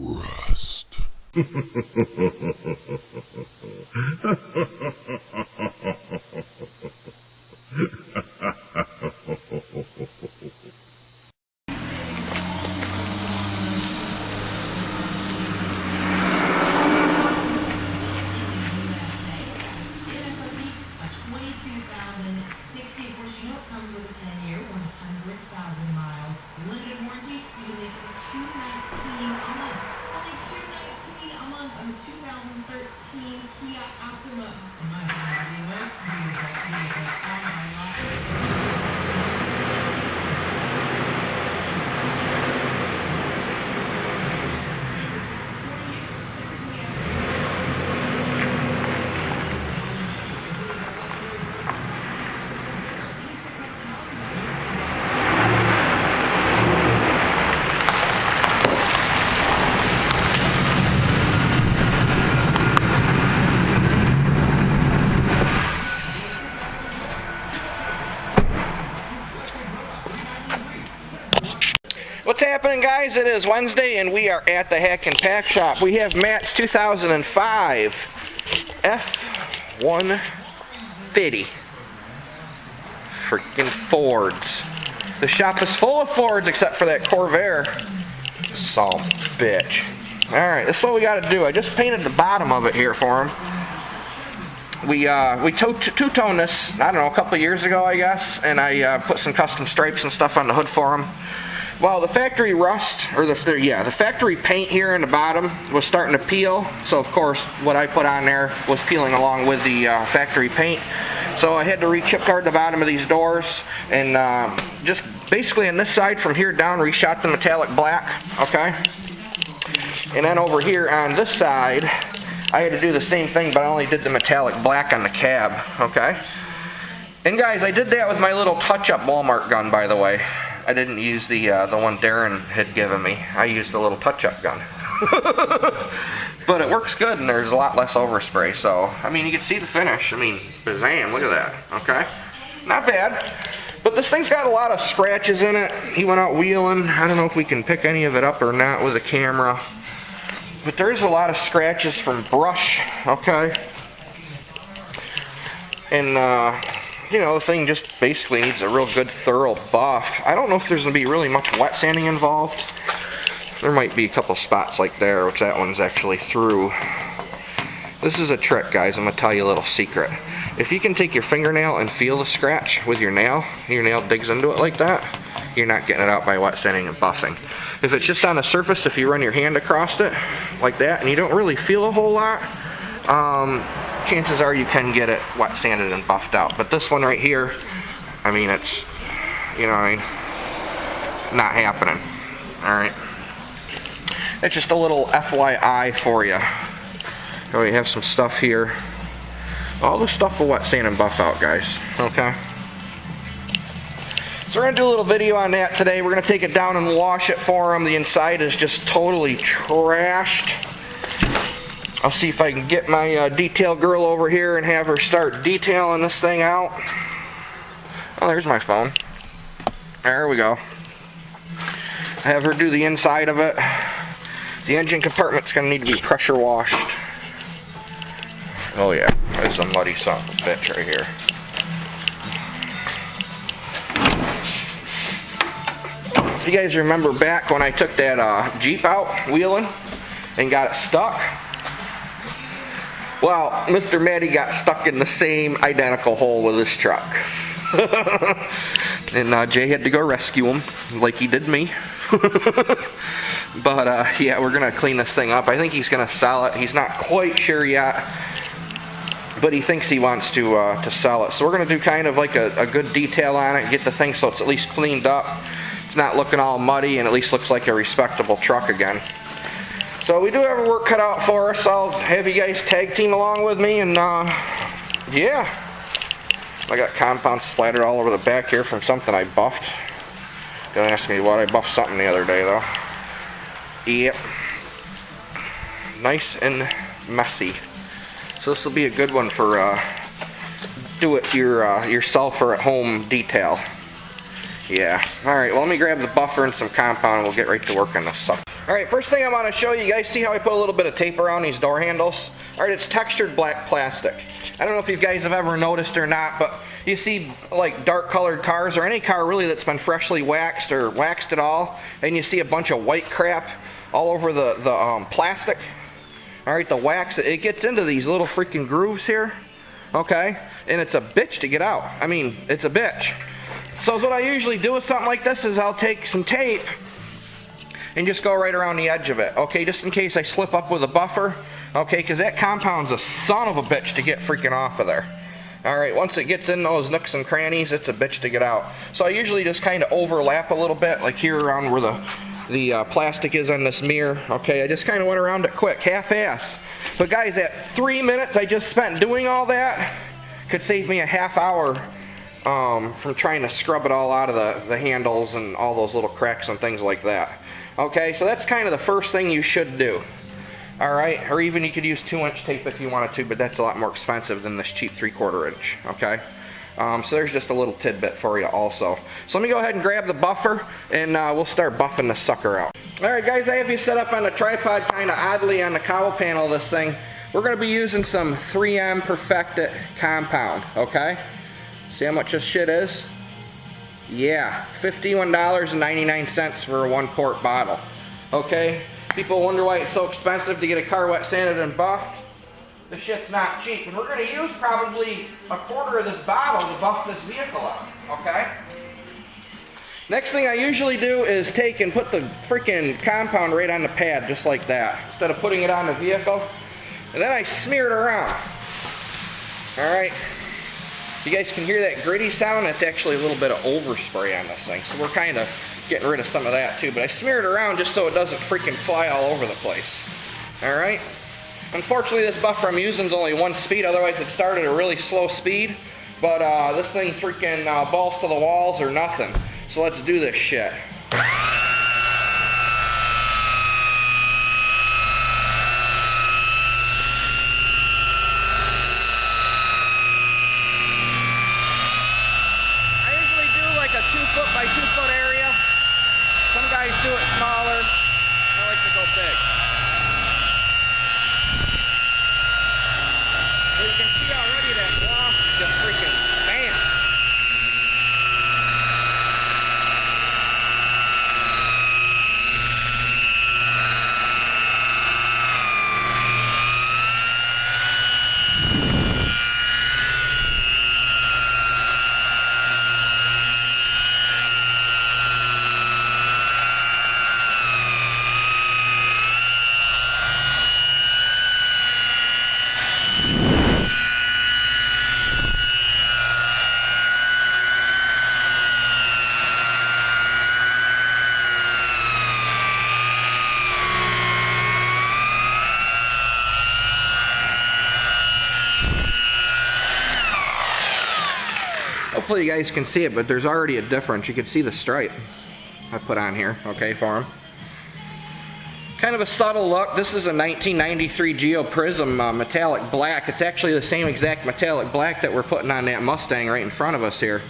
Rest. What's happening, guys? It is Wednesday and we are at the Hack and Pack Shop. We have Matt's 2005 F-150 freaking Fords. The shop is full of Fords except for that Corvair. Some bitch. Alright, this is what we got to do. I just painted the bottom of it here for him. We two-toned this, I don't know, a couple of years ago, I guess, and I put some custom stripes and stuff on the hood for him. Well, the factory rust, or the factory paint here in the bottom was starting to peel, so of course what I put on there was peeling along with the factory paint. So I had to re-chip guard the bottom of these doors, and just basically on this side from here down reshot the metallic black, okay? And then over here on this side, I had to do the same thing, but I only did the metallic black on the cab, okay? And guys, I did that with my little touch-up Walmart gun, by the way. I didn't use the one Darren had given me. I used the little touch-up gun. But it works good, and there's a lot less overspray. So, I mean, you can see the finish. I mean, bazam, look at that, okay? Not bad. But this thing's got a lot of scratches in it. He went out wheeling. I don't know if we can pick any of it up or not with a camera. But there's a lot of scratches from brush, okay? And, you know, the thing just basically needs a real good thorough buff. I don't know if there's going to be really much wet sanding involved. There might be a couple spots like there, which that one's actually through. This is a trick, guys. I'm going to tell you a little secret. If you can take your fingernail and feel the scratch with your nail digs into it like that, you're not getting it out by wet sanding and buffing. If it's just on the surface, if you run your hand across it like that and you don't really feel a whole lot, chances are you can get it wet sanded and buffed out. But this one right here, I mean, it's, you know what I mean, not happening. Alright. It's just a little FYI for you. Oh, we have some stuff here. All the stuff will wet sand and buff out, guys. Okay? So we're going to do a little video on that today. We're going to take it down and wash it for them. The inside is just totally trashed. I'll see if I can get my detail girl over here and have her start detailing this thing out. Oh, there's my phone. There we go. Have her do the inside of it. The engine compartment's going to need to be pressure washed. Oh yeah, there's a muddy son of a bitch right here. If you guys remember back when I took that Jeep out wheeling and got it stuck, well, Mr. Matty got stuck in the same identical hole with his truck. And Jay had to go rescue him, like he did me. But yeah, we're going to clean this thing up. I think he's going to sell it. He's not quite sure yet, but he thinks he wants to sell it. So we're going to do kind of like a good detail on it, get the thing so it's at least cleaned up. It's not looking all muddy and at least looks like a respectable truck again. So we do have our work cut out for us. I'll have you guys tag team along with me, and yeah. I got compound splattered all over the back here from something I buffed. Don't ask me what I buffed something the other day though. Yep. Nice and messy. So this will be a good one for do it yourself or at home detail. Yeah. Alright, well let me grab the buffer and some compound and we'll get right to work on this stuff. Alright, first thing I want to show you guys, see how I put a little bit of tape around these door handles? Alright, it's textured black plastic. I don't know if you guys have ever noticed or not, but you see like dark colored cars, or any car really that's been freshly waxed or waxed at all, and you see a bunch of white crap all over the plastic. Alright, the wax, it gets into these little freaking grooves here. Okay, and it's a bitch to get out. I mean, it's a bitch. So what I usually do with something like this is I'll take some tape and just go right around the edge of it. Okay, just in case I slip up with a buffer. Okay, because that compound's a son of a bitch to get freaking off of there. Alright, once it gets in those nooks and crannies, it's a bitch to get out. So I usually just kind of overlap a little bit, like here around where the plastic is on this mirror. Okay, I just kind of went around it quick, half-ass. But guys, that 3 minutes I just spent doing all that could save me a half hour from trying to scrub it all out of the handles and all those little cracks and things like that. Okay, so that's kind of the first thing you should do. Alright, or even you could use 2-inch tape if you wanted to, but that's a lot more expensive than this cheap 3/4 inch. Okay, so there's just a little tidbit for you also. So let me go ahead and grab the buffer, and we'll start buffing this sucker out. Alright guys, I have you set up on the tripod kind of oddly on the cowl panel of this thing. We're going to be using some 3M Perfected compound, okay? See how much this shit is? Yeah, $51.99 for a 1-quart bottle. Okay? People wonder why it's so expensive to get a car wet sanded and buffed. This shit's not cheap. And we're going to use probably a quarter of this bottle to buff this vehicle up. Okay? Next thing I usually do is take and put the freaking compound right on the pad, just like that, instead of putting it on the vehicle. And then I smear it around. Alright. You guys can hear that gritty sound? That's actually a little bit of overspray on this thing. So we're kind of getting rid of some of that too. But I smear it around just so it doesn't freaking fly all over the place. Alright? Unfortunately, this buffer I'm using is only 1 speed. Otherwise, it started at a really slow speed. But this thing's freaking balls to the walls or nothing. So let's do this shit. By 2 foot area. Some guys do it smaller. I like to go big. So you can see already that gloss is just freaking bam. Hopefully you guys can see it, but there's already a difference. You can see the stripe I put on here, okay, for them. Kind of a subtle look. This is a 1993 Geo Prism metallic black. It's actually the same exact metallic black that we're putting on that Mustang right in front of us here.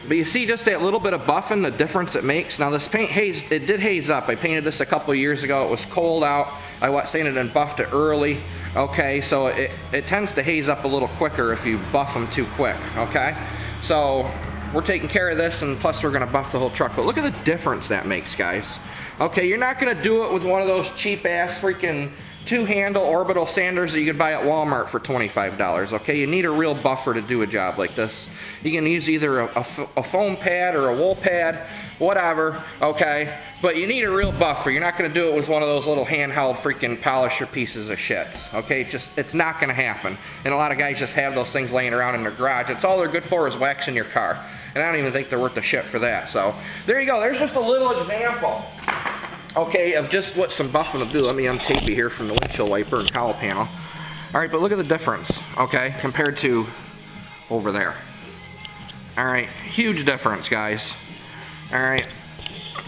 But you see just that little bit of buffing, the difference it makes. Now this paint it did haze up. I painted this a couple years ago. It was cold out. I wet sanded and buffed it early. Okay, so it tends to haze up a little quicker if you buff them too quick. Okay, so we're taking care of this, and plus we're going to buff the whole truck. But look at the difference that makes, guys. Okay, you're not going to do it with one of those cheap ass freaking 2-handle orbital sanders that you could buy at Walmart for $25. Okay, you need a real buffer to do a job like this. You can use either a foam pad or a wool pad, whatever, okay, but you need a real buffer. You're not going to do it with one of those little handheld freaking polisher pieces of shits. Okay, it's not going to happen. And a lot of guys just have those things laying around in their garage. It's all they're good for is waxing your car, and I don't even think they're worth the shit for that. So there you go. There's just a little example, okay, of just what some buffing will do. Let me untape you here from the windshield wiper and cowl panel. Alright, but look at the difference, okay, compared to over there. Alright, huge difference, guys. Alright,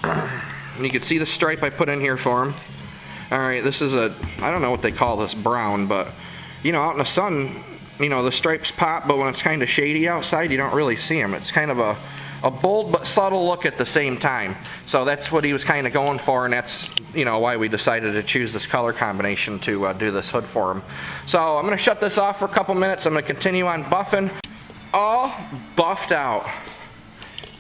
and you can see the stripe I put in here for them. Alright, this is I don't know what they call this, brown, but, you know, out in the sun, you know, the stripes pop, but when it's kind of shady outside, you don't really see them. It's kind of a a bold but subtle look at the same time. So that's what he was kind of going for, and that's, you know, why we decided to choose this color combination to do this hood for him. So I'm going to shut this off for a couple minutes. I'm going to continue on buffing. All buffed out.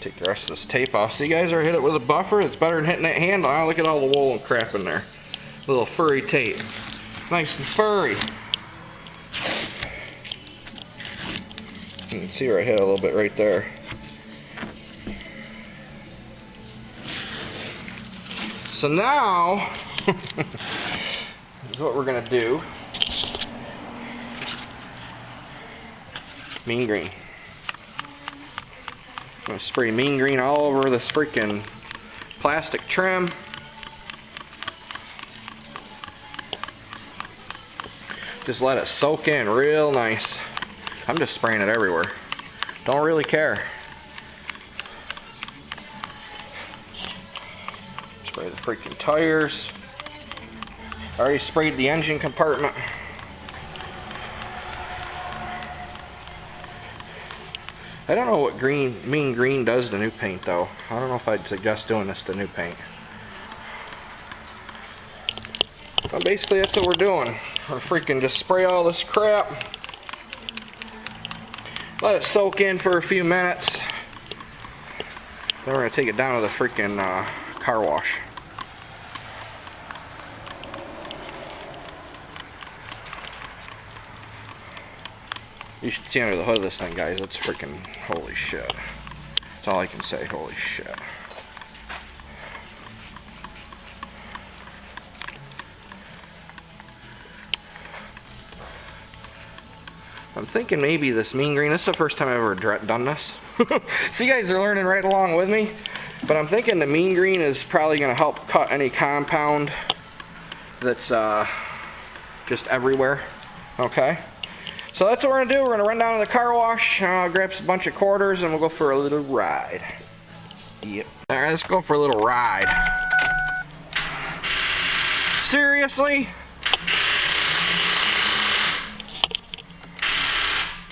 Take the rest of this tape off. See, guys, I hit it with a buffer. It's better than hitting that handle. Oh, look at all the wool and crap in there. Little furry tape. Nice and furry. You can see where I hit a little bit right there. So now, is what we're going to do. Mean green. I'm going to spray mean green all over this freaking plastic trim. Just let it soak in real nice. I'm just spraying it everywhere. Don't really care. Spray the freaking tires. I already sprayed the engine compartment. I don't know what mean green does to new paint though. I don't know if I'd suggest doing this to new paint. But basically that's what we're doing. We're freaking just spray all this crap. Let it soak in for a few minutes. Then we're going to take it down to the freaking car wash. You should see under the hood of this thing, guys. It's freaking holy shit. That's all I can say. Holy shit. I'm thinking maybe this mean green, this is the first time I've ever done this. So you guys are learning right along with me. But I'm thinking the mean green is probably going to help cut any compound that's just everywhere. Okay? So that's what we're going to do. We're going to run down to the car wash, grab a bunch of quarters, and we'll go for a little ride. Yep. Alright, let's go for a little ride. Seriously?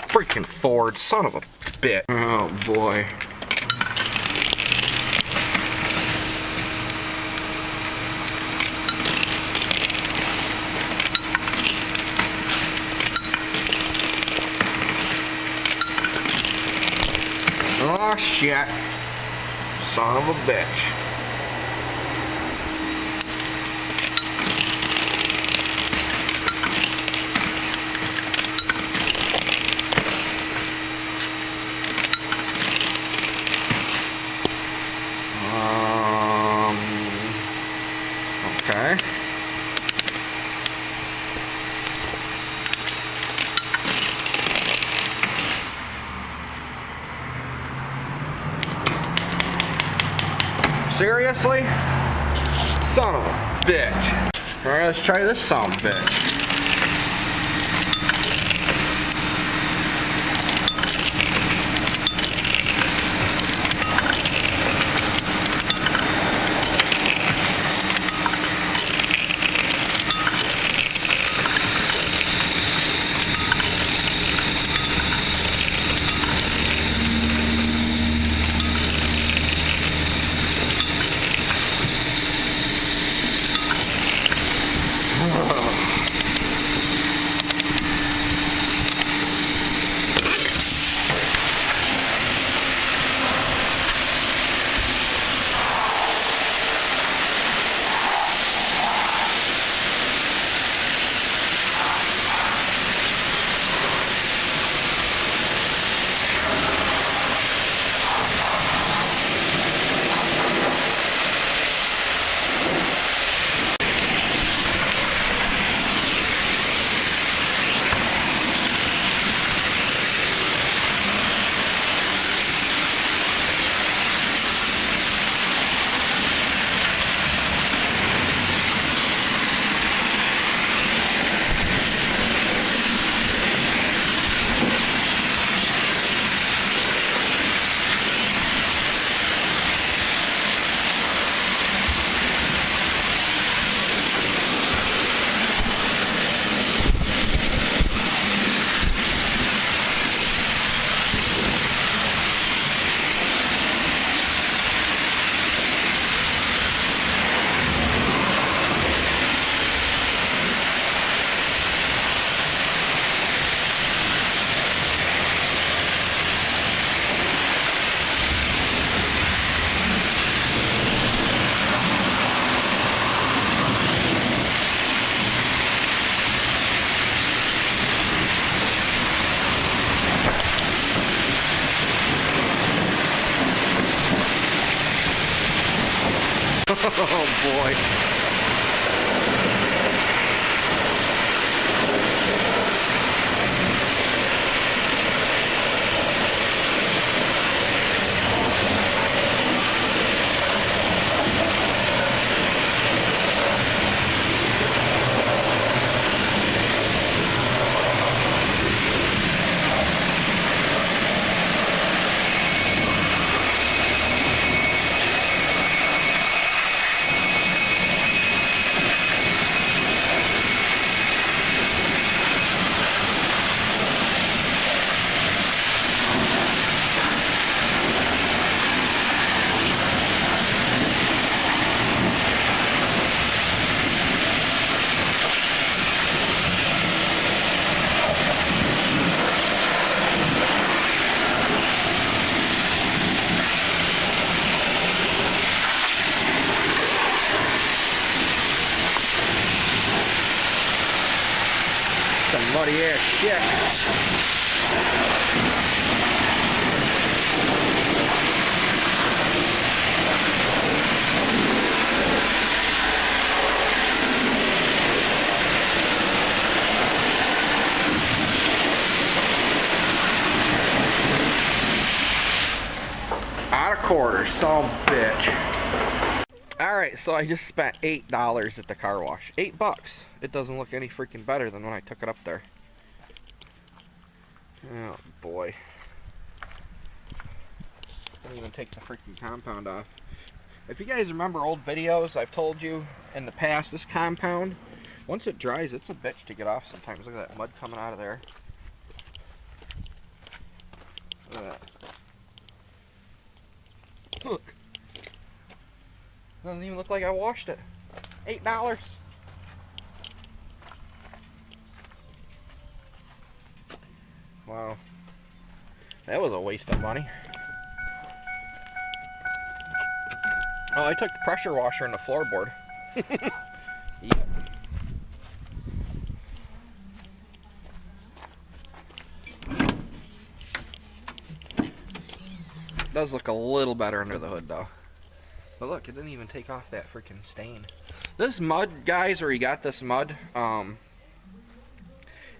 Freaking Ford, son of a bitch. Oh boy. Oh shit. Son of a bitch. Okay. Seriously? Son of a bitch. Alright, let's try this son of a bitch. muddy ass shit. Out of quarters, some bitch. Alright, so I just spent $8 at the car wash. $8. It doesn't look any freaking better than when I took it up there. Oh boy. Don't even take the freaking compound off. If you guys remember old videos, I've told you in the past, this compound, once it dries, it's a bitch to get off sometimes. Look at that mud coming out of there. Look at that. Look. Doesn't even look like I washed it. $8. Wow. That was a waste of money. Oh, I took the pressure washer in the floorboard. Yep. Does look a little better under the hood though. But look, it didn't even take off that freaking stain. This mud, guys, where you got this mud,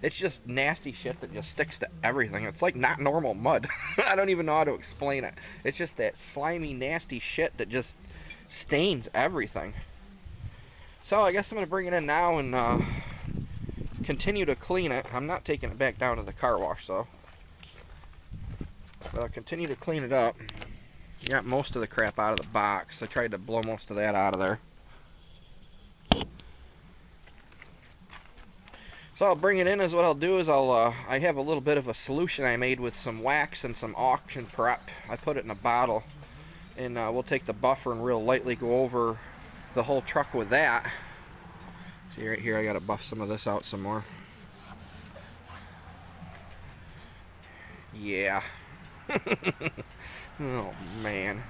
it's just nasty shit that just sticks to everything. It's like not normal mud. I don't even know how to explain it. It's just that slimy, nasty shit that just stains everything. So I guess I'm going to bring it in now and continue to clean it. I'm not taking it back down to the car wash, though. But I'll continue to clean it up. Got most of the crap out of the box. I tried to blow most of that out of there. So I'll bring it in, as what I'll do is I have a little bit of a solution I made with some wax and some auction prep. I put it in a bottle, and we'll take the buffer and real lightly go over the whole truck with that. See right here, I gotta buff some of this out some more. Yeah. Oh man.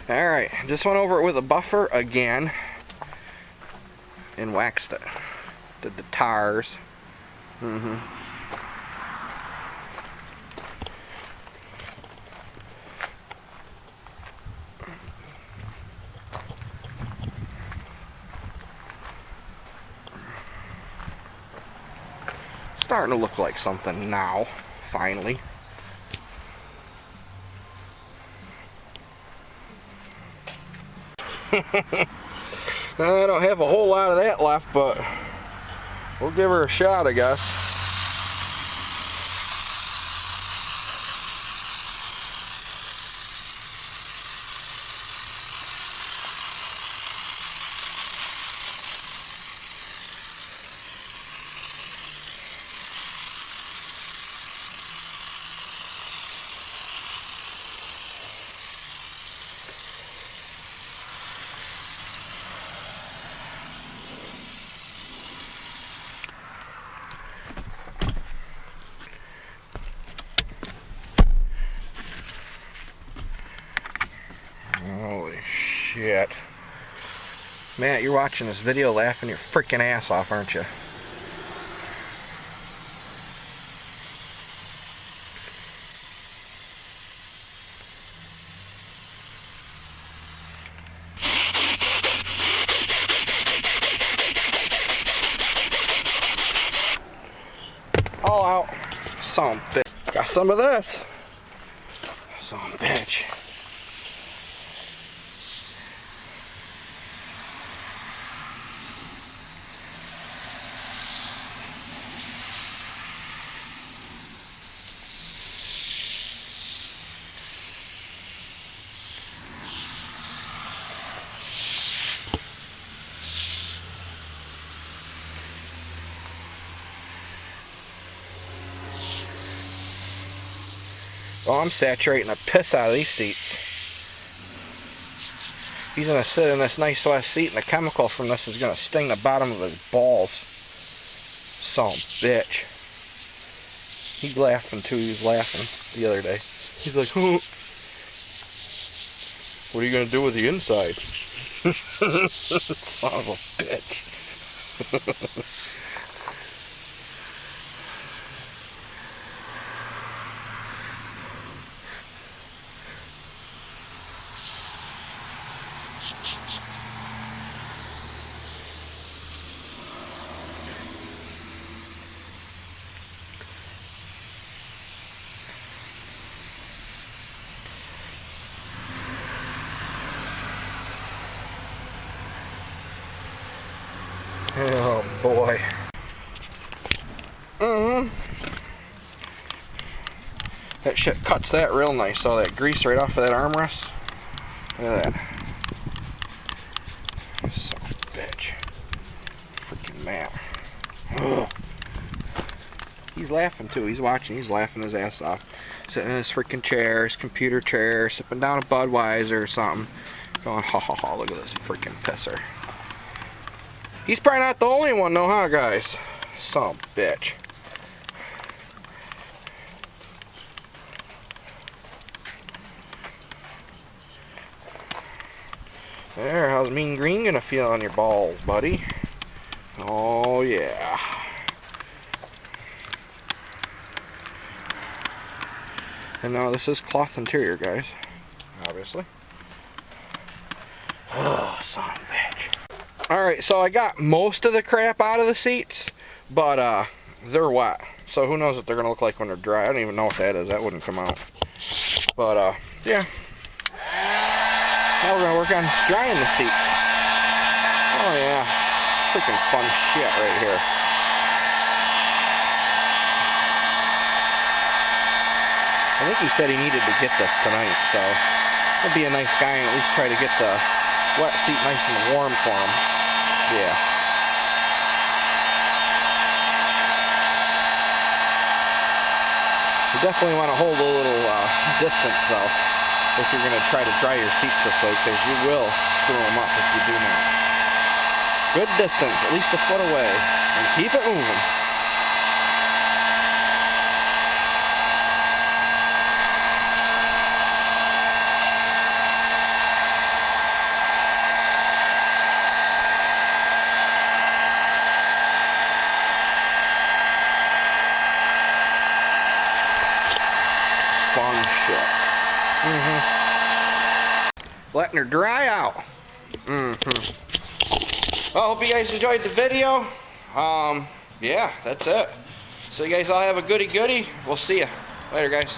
Alright, just went over it with a buffer again and waxed it. Did the tires. Starting to look like something now, finally. I don't have a whole lot of that left, but we'll give her a shot, I guess. Holy shit. Matt, you're watching this video laughing your freaking ass off, aren't you? All out. Son of a bitch. Got some of this. Son of a bitch. Oh, I'm saturating the piss out of these seats. He's going to sit in this nice west seat, and the chemical from this is going to sting the bottom of his balls. Son of a bitch. He's laughing too. He was laughing the other day. He's like, oh, what are you going to do with the inside? Son of a bitch. Oh boy. That shit cuts that real nice. All that grease right off of that armrest. Look at that. Son of a bitch. Freaking map. Oh. He's laughing too. He's watching. He's laughing his ass off. Sitting in his freaking chair, his computer chair, sipping down a Budweiser or something. Going, ha ha ha, look at this freaking pisser. He's probably not the only one though, huh guys? Son of a bitch. There, how's Mean Green gonna feel on your balls, buddy? Oh yeah. And now this is cloth interior, guys. Obviously. Oh, son of a bitch. Alright, so I got most of the crap out of the seats, but they're wet. So who knows what they're gonna look like when they're dry. I don't even know what that is. That wouldn't come out. But yeah. Now we're gonna work on drying the seats. Oh yeah. Freaking fun shit right here. I think he said he needed to get this tonight, so I'd be a nice guy and at least try to get the wet seat nice and warm for him. Yeah. You definitely want to hold a little distance though if you're going to try to dry your seats this way, because you will screw them up if you do not. Good distance, at least a foot away, and keep it moving. Fun shit. Letting her dry out. Well, I hope you guys enjoyed the video. Yeah, that's it. So you guys all have a goody goody. We'll see you later, guys.